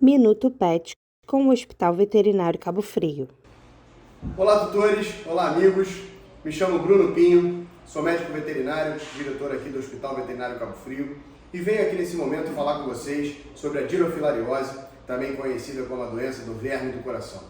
Minuto Pet com o Hospital Veterinário Cabo Frio. Olá, tutores! Olá, amigos! Me chamo Bruno Pinho, sou médico veterinário, diretor aqui do Hospital Veterinário Cabo Frio e venho aqui nesse momento falar com vocês sobre a dirofilariose, também conhecida como a doença do verme do coração.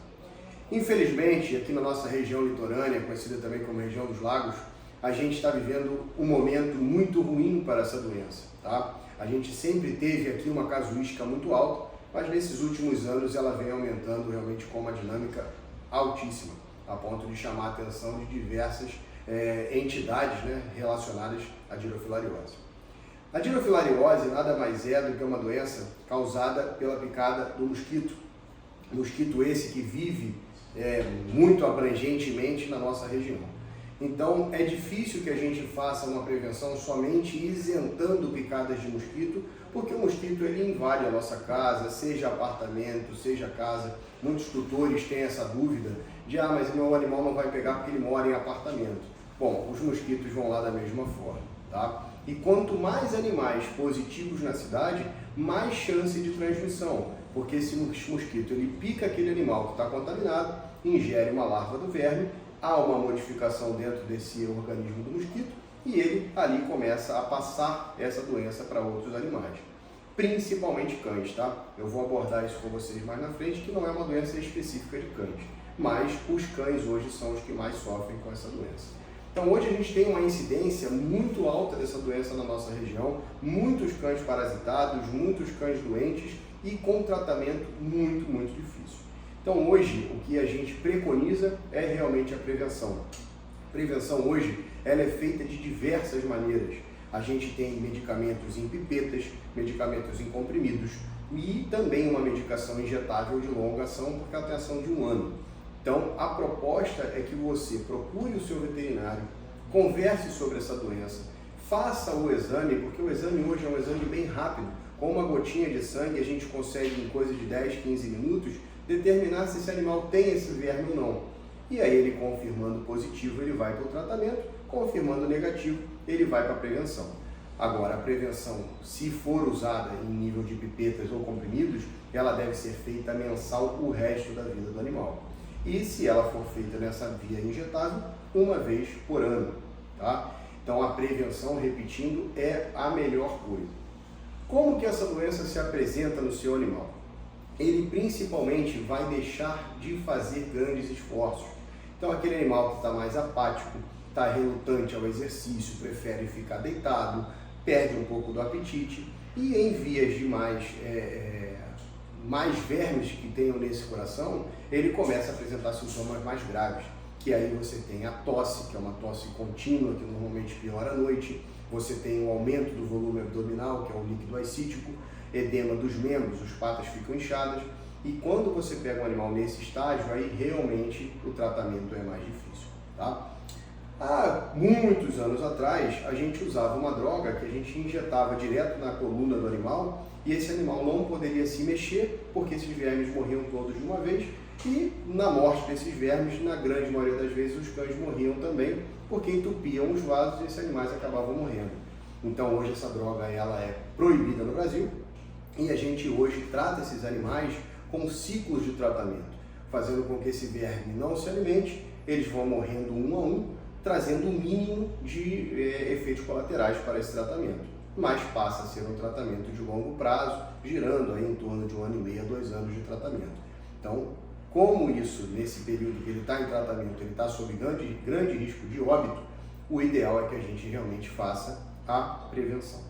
Infelizmente, aqui na nossa região litorânea, conhecida também como região dos lagos, a gente está vivendo um momento muito ruim para essa doença, tá? A gente sempre teve aqui uma casuística muito alta, mas nesses últimos anos ela vem aumentando realmente com uma dinâmica altíssima, a ponto de chamar a atenção de diversas entidades, relacionadas à dirofilariose. A dirofilariose nada mais é do que uma doença causada pela picada do mosquito. Mosquito esse que vive muito abrangentemente na nossa região. Então é difícil que a gente faça uma prevenção somente isentando picadas de mosquito, porque o mosquito ele invade a nossa casa, seja apartamento, seja casa. Muitos tutores têm essa dúvida de mas meu animal não vai pegar porque ele mora em apartamento. Bom, os mosquitos vão lá da mesma forma, tá? E quanto mais animais positivos na cidade, mais chance de transmissão, porque esse mosquito ele pica aquele animal que está contaminado, ingere uma larva do verme, há uma modificação dentro desse organismo do mosquito e ele ali começa a passar essa doença para outros animais, principalmente cães, tá? Eu vou abordar isso com vocês mais na frente, que não é uma doença específica de cães, mas os cães hoje são os que mais sofrem com essa doença. Então hoje a gente tem uma incidência muito alta dessa doença na nossa região, muitos cães parasitados, muitos cães doentes e com tratamento muito difícil. Então hoje o que a gente preconiza é realmente a prevenção. A prevenção hoje ela é feita de diversas maneiras. A gente tem medicamentos em pipetas, medicamentos em comprimidos e também uma medicação injetável de longa ação, porque ela tem ação de 1 ano. Então a proposta é que você procure o seu veterinário, converse sobre essa doença, faça o exame, porque o exame hoje é um exame bem rápido. Com uma gotinha de sangue a gente consegue em coisa de 10, 15 minutos determinar se esse animal tem esse verme ou não. E aí ele confirmando positivo, ele vai para o tratamento, confirmando negativo, ele vai para a prevenção. Agora, a prevenção, se for usada em nível de pipetas ou comprimidos, ela deve ser feita mensal o resto da vida do animal. E se ela for feita nessa via injetável, 1 vez por ano, tá? Então a prevenção, repetindo, é a melhor coisa. Como que essa doença se apresenta no seu animal? Ele principalmente vai deixar de fazer grandes esforços. Então aquele animal que está mais apático, está relutante ao exercício, prefere ficar deitado, perde um pouco do apetite e em vias de mais vermes que tenham nesse coração, ele começa a apresentar sintomas mais graves, que aí você tem a tosse, que é uma tosse contínua, que normalmente piora à noite, você tem o aumento do volume abdominal, que é o líquido ascítico, edema dos membros, as patas ficam inchadas, e quando você pega um animal nesse estágio, aí realmente o tratamento é mais difícil, tá? Há muitos anos atrás, a gente usava uma droga que a gente injetava direto na coluna do animal e esse animal não poderia se mexer porque esses vermes morriam todos de uma vez e na morte desses vermes, na grande maioria das vezes, os cães morriam também porque entupiam os vasos e esses animais acabavam morrendo. Então hoje essa droga ela é proibida no Brasil e a gente hoje trata esses animais com ciclos de tratamento, fazendo com que esse verme não se alimente, eles vão morrendo 1 a 1, trazendo o mínimo de efeitos colaterais para esse tratamento. Mas passa a ser um tratamento de longo prazo, girando aí em torno de 1 ano e meio a 2 anos de tratamento. Então, como isso, nesse período que ele está em tratamento, ele está sob grande risco de óbito, o ideal é que a gente realmente faça a prevenção.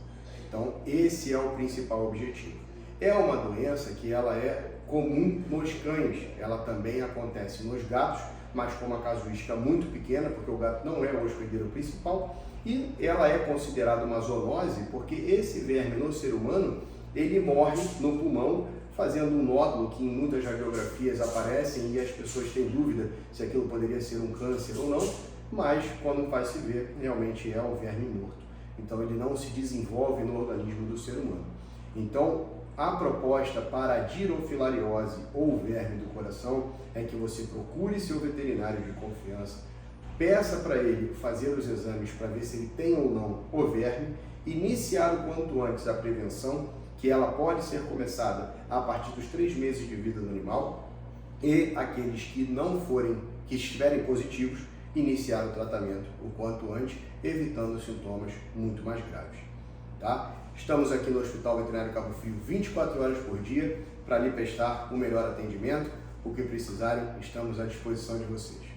Então, esse é o principal objetivo. É uma doença que ela é comum nos cães, ela também acontece nos gatos, mas com uma casuística muito pequena, porque o gato não é o hospedeiro principal, e ela é considerada uma zoonose porque esse verme no ser humano, ele morre no pulmão, fazendo um nódulo que em muitas radiografias aparecem e as pessoas têm dúvida se aquilo poderia ser um câncer ou não, mas quando vai se ver, realmente é um verme morto. Então ele não se desenvolve no organismo do ser humano. Então, a proposta para a dirofilariose ou verme do coração é que você procure seu veterinário de confiança, peça para ele fazer os exames para ver se ele tem ou não o verme, iniciar o quanto antes a prevenção, que ela pode ser começada a partir dos 3 meses de vida do animal, e aqueles que que estiverem positivos, iniciar o tratamento o quanto antes, evitando sintomas muito mais graves. Tá? Estamos aqui no Hospital Veterinário Cabo Frio 24 horas por dia para lhe prestar o melhor atendimento. O que precisarem, estamos à disposição de vocês.